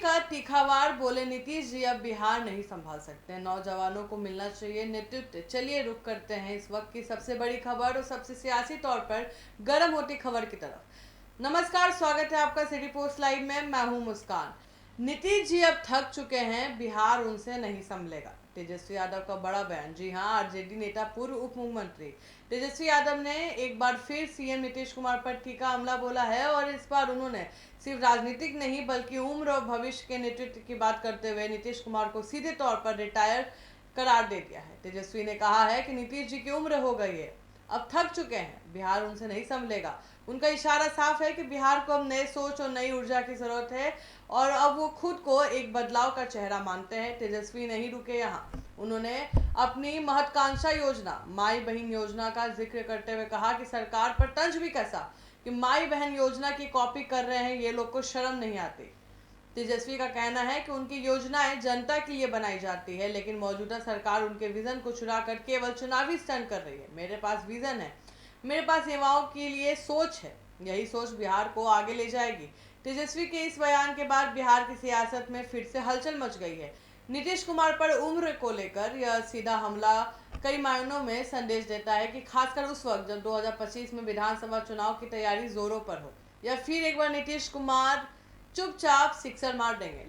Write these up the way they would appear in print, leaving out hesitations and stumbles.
का तीखावार बोले नीतीश जी अब बिहार नहीं संभाल सकते, नौजवानों को मिलना चाहिए नेतृत्व। चलिए रुक करते हैं इस वक्त की सबसे बड़ी खबर और सबसे सियासी तौर पर गर्म होती खबर की तरफ। नमस्कार, स्वागत है आपका सिटी पोस्ट लाइव में। मैं हूं मुस्कान। नीतीश जी अब थक चुके हैं, बिहार उनसे नहीं संभलेगा। तेजस्वी यादव का बड़ा बयान। जी हां, आरजेडी नेता पूर्व उप मुख्यमंत्री तेजस्वी यादव ने एक बार फिर सीएम नीतीश कुमार पर तीखा हमला बोला है और इस बार उन्होंने सिर्फ राजनीतिक नहीं बल्कि उम्र और भविष्य के नेतृत्व की बात करते हुए नीतीश कुमार को सीधे तौर पर रिटायर करार दे दिया है। तेजस्वी ने कहा है कि नीतीश जी की उम्र हो गई है, अब थक चुके हैं, बिहार उनसे नहीं संभलेगा। उनका इशारा साफ है कि बिहार को अब नए सोच और नई ऊर्जा की जरूरत है और अब वो खुद को एक बदलाव का चेहरा मानते हैं। तेजस्वी नहीं रुके यहाँ, उन्होंने अपनी महत्वाकांक्षा योजना माई बहन योजना का जिक्र करते हुए कहा कि सरकार पर तंज भी कसा कि माई बहन योजना की कॉपी कर रहे हैं, ये लोग को शर्म नहीं आती। तेजस्वी का कहना है कि उनकी योजनाएं जनता के लिए बनाई जाती है, लेकिन मौजूदा सरकार उनके विजन को चुरा कर केवल चुनावी स्टंट कर रही है। मेरे पास विजन है, मेरे पास युवाओं के लिए सोच है, यही सोच बिहार को आगे ले जाएगी। तेजस्वी के इस बयान के बाद बिहार की सियासत में फिर से हलचल मच गई है। नीतीश कुमार पर उम्र को लेकर यह सीधा हमला कई मायनों में संदेश देता है कि खासकर उस वक्त जब 2025 में विधानसभा चुनाव की तैयारी जोरों पर हो, या फिर एक बार नीतीश कुमार चुपचाप सिक्सर मार देंगे।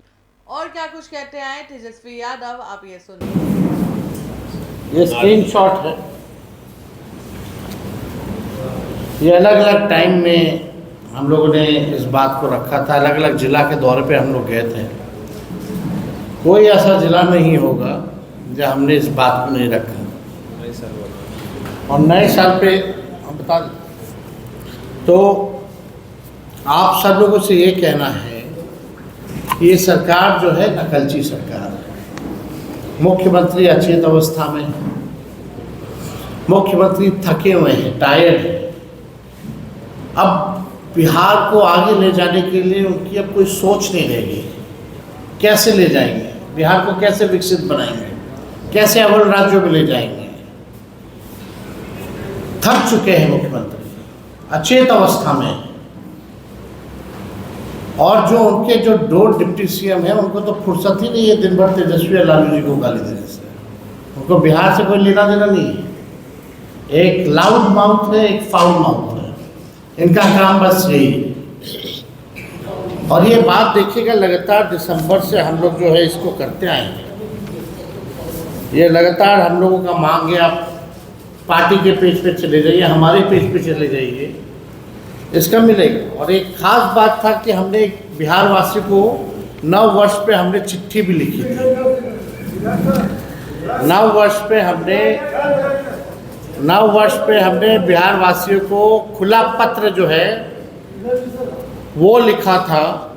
और क्या कुछ कहते हैं तेजस्वी यादव, आप ये सुनिए। ये स्क्रीनशॉट है, ये अलग अलग टाइम में हम लोगों ने इस बात को रखा था। अलग अलग जिला के दौरे पे हम लोग गए थे। कोई ऐसा जिला नहीं होगा जहाँ हमने इस बात को नहीं रखा। और नए साल पे हम बता दें तो आप सब लोगों से ये कहना है कि ये सरकार जो है नकलची सरकार है। मुख्यमंत्री अचेत अवस्था में है, मुख्यमंत्री थके हुए हैं, टायर्ड है। अब बिहार को आगे ले जाने के लिए उनकी अब कोई सोच नहीं रहेगी। कैसे ले जाएंगे बिहार को, कैसे विकसित बनाएंगे, कैसे अव्वल राज्यों में ले जाएंगे। थक चुके हैं मुख्यमंत्री, अचेत अवस्था में। और जो उनके जो दो डिप्टी सीएम है उनको तो फुर्सत ही नहीं है दिन भर तेजस्वी लालू जी को गाली देने से। उनको बिहार से कोई लेना देना नहीं है। एक लाउड माउथ है, एक फाउल माउथ है, इनका काम बस यही है। और ये बात देखिएगा, लगातार दिसंबर से हम लोग जो है इसको करते आए हैं। ये लगातार हम लोगों का मांग है, आप पार्टी के पेज पे चले जाइए, हमारे पेज पे चले जाइए, इसका मिलेगा। और एक खास बात था कि हमने बिहार वासी को नव वर्ष पे हमने चिट्ठी भी लिखी थी। नव वर्ष पे हमने बिहार वासियों को खुला पत्र जो है वो लिखा था।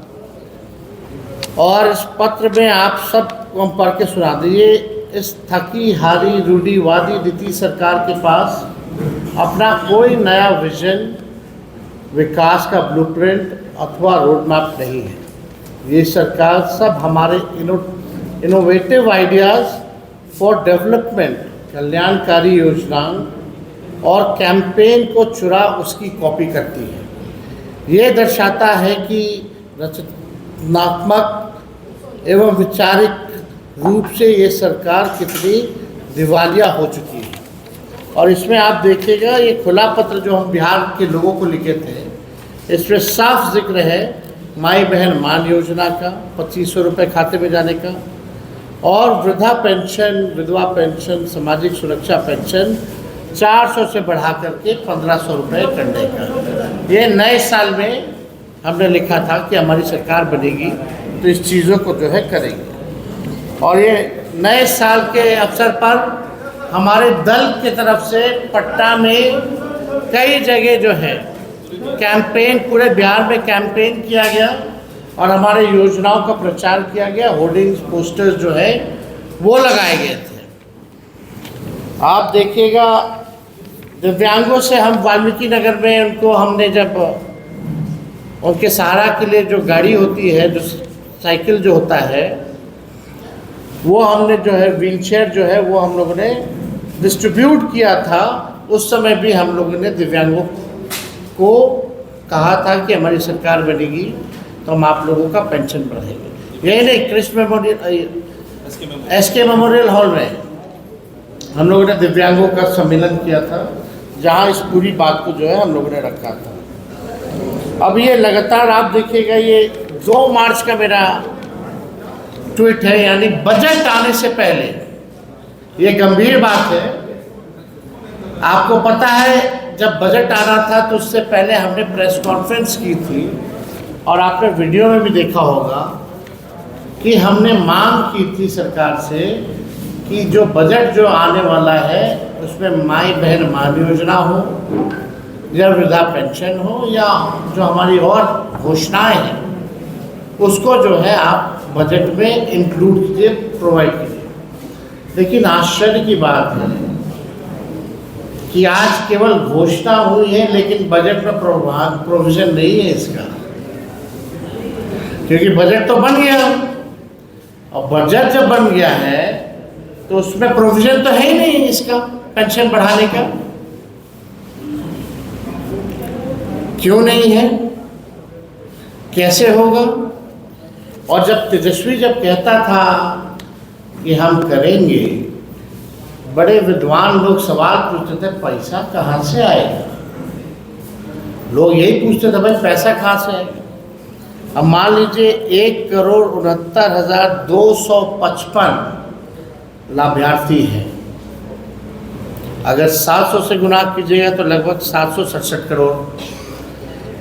और इस पत्र में आप सब को हम पढ़ के सुना दिए। इस थकी हारी रूढ़िवादी नीतीश सरकार के पास अपना कोई नया विजन, विकास का ब्लूप्रिंट अथवा रोड मैप नहीं है। ये सरकार सब हमारे इनोवेटिव आइडियाज़ फॉर डेवलपमेंट, कल्याणकारी योजनाओं और कैंपेन को चुरा उसकी कॉपी करती है। ये दर्शाता है कि रचनात्मक एवं वैचारिक रूप से ये सरकार कितनी दिवालिया हो चुकी है। और इसमें आप देखिएगा, ये खुला पत्र जो हम बिहार के लोगों को लिखे थे, इसमें साफ जिक्र है माई बहन मान योजना का 2500 रुपये खाते में जाने का, और वृद्धा पेंशन, विधवा पेंशन, सामाजिक सुरक्षा पेंशन 400 से बढ़ा करके 1500 रुपये करने का। ये नए साल में हमने लिखा था कि हमारी सरकार बनेगी तो इस चीज़ों को जो है करेंगे। और ये नए साल के अवसर पर हमारे दल की तरफ से पटना में कई जगह जो है कैंपेन, पूरे बिहार में कैंपेन किया गया और हमारे योजनाओं का प्रचार किया गया। होर्डिंग्स, पोस्टर्स जो है वो लगाए गए थे। आप देखिएगा, दिव्यांगों से हम वाल्मीकि नगर में उनको हमने जब उनके सहारा के लिए जो गाड़ी होती है, जो साइकिल जो होता है, वो हमने जो है व्हीलचेयर जो है वो हम लोगों ने डिस्ट्रीब्यूट किया था। उस समय भी हम लोगों ने दिव्यांगों को कहा था कि हमारी सरकार बनेगी तो हम आप लोगों का पेंशन बढ़ाएंगे। यही नहीं, Krishna memorial, SK memorial hall में हम लोगों ने दिव्यांगों का सम्मेलन किया था, जहां इस पूरी बात को जो है हम लोगों ने रखा था। अब ये लगातार आप देखिएगा, ये 2 मार्च का मेरा ट्वीट है, यानी बजट आने से पहले। ये गंभीर बात है। आपको पता है जब बजट आ रहा था तो उससे पहले हमने प्रेस कॉन्फ्रेंस की थी, और आपने वीडियो में भी देखा होगा कि हमने मांग की थी सरकार से कि जो बजट जो आने वाला है उसमें माई बहन मान योजना हो, या वृद्धा पेंशन हो, या जो हमारी और घोषणाएं हैं उसको जो है आप बजट में इंक्लूड कीजिए, प्रोवाइड कीजिए। लेकिन आश्चर्य की बात है कि आज केवल घोषणा हुई है, लेकिन बजट में प्रोविजन नहीं है इसका, क्योंकि बजट तो बन गया, और बजट जब बन गया है तो उसमें प्रोविजन तो है ही नहीं इसका, पेंशन बढ़ाने का। क्यों नहीं है, कैसे होगा? और जब तेजस्वी जब कहता था कि हम करेंगे, बड़े विद्वान लोग सवाल पूछते थे पैसा कहाँ से आएगा। लोग यही पूछते थे भाई पैसा कहाँ से आएगा। अब मान लीजिए 1,69,255 लाभार्थी हैं, अगर 700 से गुना कीजिएगा तो लगभग 767 करोड़,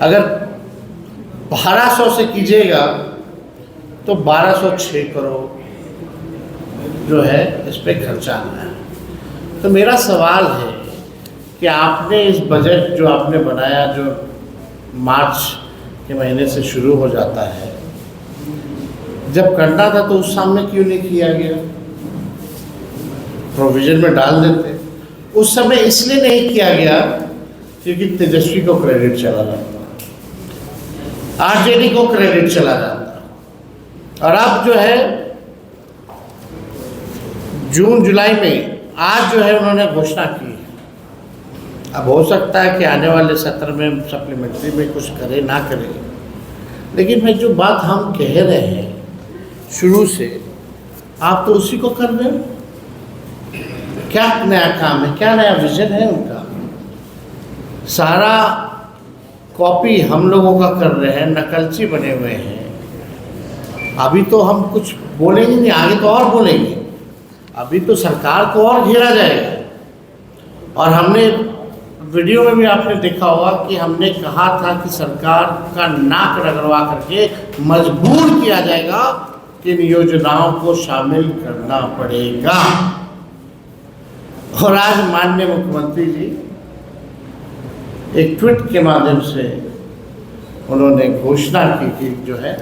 अगर 1200 से कीजिएगा तो 1206 करोड़ जो है इस पर खर्चा आना है। तो मेरा सवाल है कि आपने इस बजट जो आपने बनाया, जो मार्च के महीने से शुरू हो जाता है, जब करना था तो उस सामने क्यों नहीं किया गया? प्रोविजन में डाल देते। उस समय इसलिए नहीं किया गया क्योंकि तेजस्वी को क्रेडिट चला जाता, RJD को क्रेडिट चला जाता, और अब जो है जून जुलाई में आज जो है उन्होंने घोषणा की। अब हो सकता है कि आने वाले सत्र में सप्लीमेंट्री में कुछ करे ना करे, लेकिन भाई जो बात हम कह रहे हैं शुरू से, आप तो उसी को कर रहे हो। क्या नया काम है, क्या नया विजन है उनका? सारा कॉपी हम लोगों का कर रहे हैं, नकलची बने हुए हैं। अभी तो हम कुछ बोलेंगे नहीं, आगे तो और बोलेंगे। अभी तो सरकार को और घेरा जाएगा। और हमने वीडियो में भी आपने देखा होगा कि हमने कहा था कि सरकार का नाक रगड़वा करके मजबूर किया जाएगा कि इन योजनाओं को शामिल करना पड़ेगा। और आज माननीय मुख्यमंत्री जी एक ट्वीट के माध्यम से उन्होंने घोषणा की कि जो है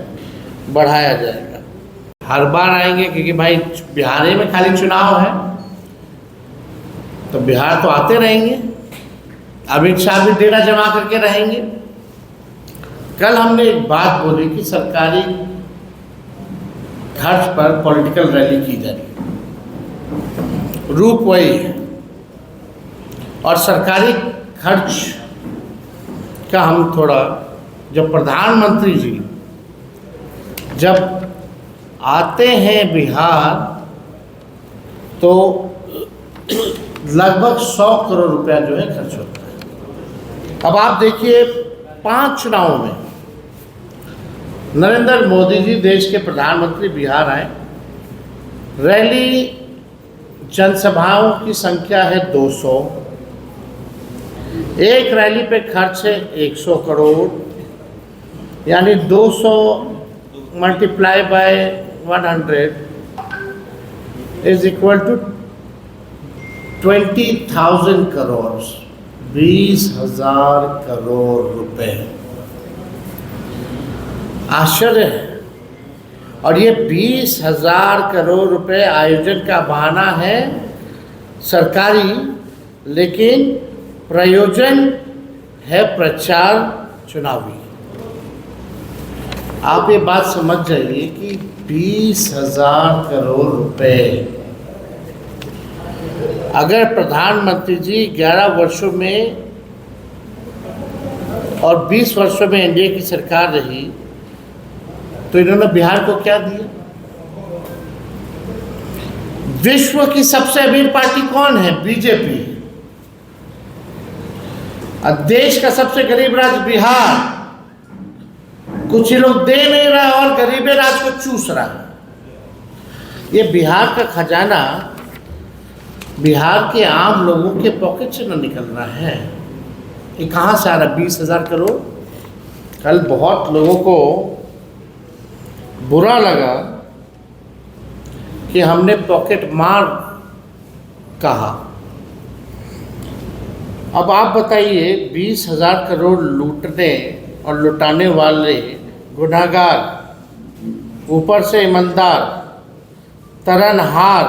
बढ़ाया जाएगा। हर बार आएंगे क्योंकि भाई बिहार में खाली चुनाव है, तो बिहार तो आते रहेंगे। अमित शाह भी डेरा जमा करके रहेंगे। कल हमने एक बात बोली कि सरकारी खर्च पर पॉलिटिकल रैली की जाएगी, रूप वही है। और सरकारी खर्च का हम थोड़ा, जब प्रधानमंत्री जी जब आते हैं बिहार तो लगभग 100 करोड़ रुपया जो है खर्च होता है। अब आप देखिए 5 चुनावों में नरेंद्र मोदी जी देश के प्रधानमंत्री बिहार आए, रैली जनसभाओं की संख्या है 200, एक रैली पे खर्च है 100 करोड़, यानी 200 multiply by 100 is equal to 20,000 crore, 20,000 crore रुपए। आश्चर्य है। और ये 20,000 करोड़ रुपए आयोजन का बहाना है सरकारी, लेकिन प्रयोजन है प्रचार चुनावी। आप ये बात समझ जाइए कि 20,000 करोड़ रुपए अगर प्रधानमंत्री जी 11 वर्षों में और 20 वर्षों में एनडीए की सरकार रही तो इन्होंने बिहार को क्या दिया? विश्व की सबसे अमीर पार्टी कौन है? बीजेपी। और देश का सबसे गरीब राज्य बिहार, कुछ ही लोग दे नहीं रहा और गरीबे राज को चूस रहा है। ये बिहार का खजाना बिहार के आम लोगों के पॉकेट से न निकल रहा है। ये कहाँ से आ रहा? 20,000 करोड़। कल बहुत लोगों को बुरा लगा कि हमने पॉकेट मार कहा। अब आप बताइए, 20,000 करोड़ लूटने और लुटाने वाले गुनाहगार, ऊपर से ईमानदार, तरनहार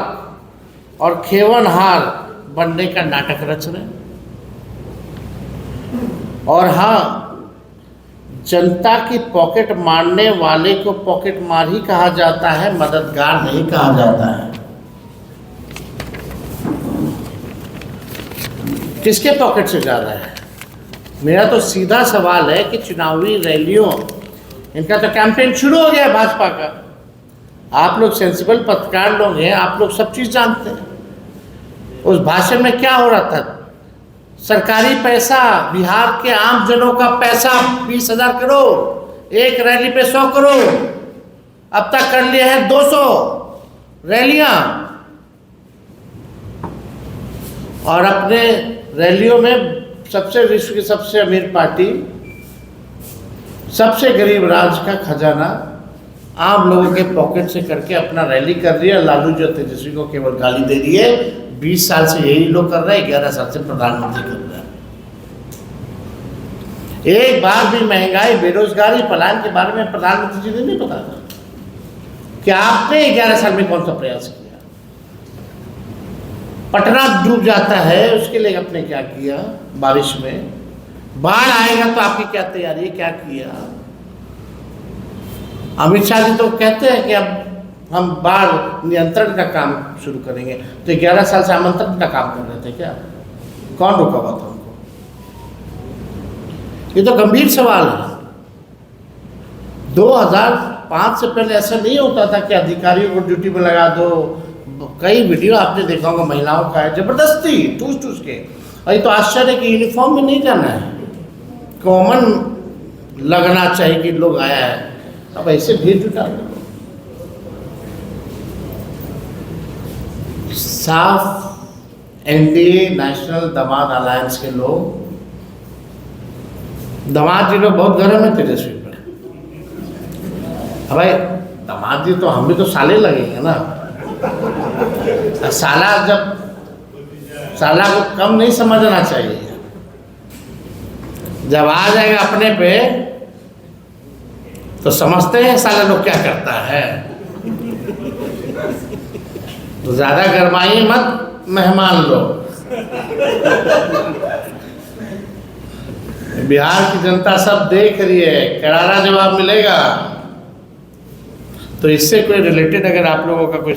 और खेवनहार बनने का नाटक रच रहे। और हाँ, जनता की पॉकेट मारने वाले को पॉकेट मार ही कहा जाता है, मददगार नहीं कहा जाता है। किसके पॉकेट से जा रहा है? मेरा तो सीधा सवाल है कि चुनावी रैलियों, इनका तो कैंपेन शुरू हो गया है भाजपा का। आप लोग सेंसिबल पत्रकार लोग हैं, आप लोग सब चीज़ जानते हैं। उस भाषण में क्या हो रहा था? सरकारी पैसा, बिहार के आम जनों का पैसा 20,000 करोड़, एक रैली पे 100 करोड़, अब तक कर लिए हैं 200 रैलियां। और अपने रैलियों में सबसे विश्व की सबसे अमीर पार्टी, सबसे गरीब राज्य का खजाना आम लोगों के पॉकेट से करके अपना रैली कर रही है। लालू जो तेजस्वी को केवल गाली दे रही है। 20 साल से यही लोग कर रहे हैं, 11 साल से प्रधानमंत्री कर रहे हैं। एक बार भी महंगाई, बेरोजगारी, पलायन के बारे में प्रधानमंत्री जी ने नहीं पता कि आपने 11 साल में कौन सा प्रयास किया। पटना डूब जाता है, उसके लिए आपने क्या किया? बारिश में बाढ़ आएगा तो आपकी क्या तैयारी, क्या किया? अमित शाह जी तो कहते हैं कि अब हम बाढ़ नियंत्रण का काम शुरू करेंगे, तो 11 साल से आमंत्रण का काम कर रहे थे क्या? कौन रोका हुआ था उनको? ये तो गंभीर सवाल है। 2005 से पहले ऐसा नहीं होता था कि अधिकारियों को ड्यूटी में लगा दो। कई वीडियो आपने देखा होगा महिलाओं का है, जबरदस्ती ठूस ठूस के। और ये तो आश्चर्य है कि यूनिफॉर्म में नहीं जाना है, कॉमन लगना चाहिए कि लोग आया है। अब ऐसे भीड़ जुटा दो। साफ एनडीए नेशनल दामाद अलायंस के लोग, दामाद जी लोग बहुत गर्म है तेजस्वी पर। अब भाई दामाद जी तो हम भी तो साले लगेंगे ना। साला को कम नहीं समझना चाहिए। जब आ जाएगा अपने पे तो समझते हैं साले लोग क्या करता है। तो ज्यादा गरमाइए मत मेहमान लोग। बिहार की जनता सब देख रही है, करारा जवाब मिलेगा। तो इससे कोई रिलेटेड अगर आप लोगों का कुछ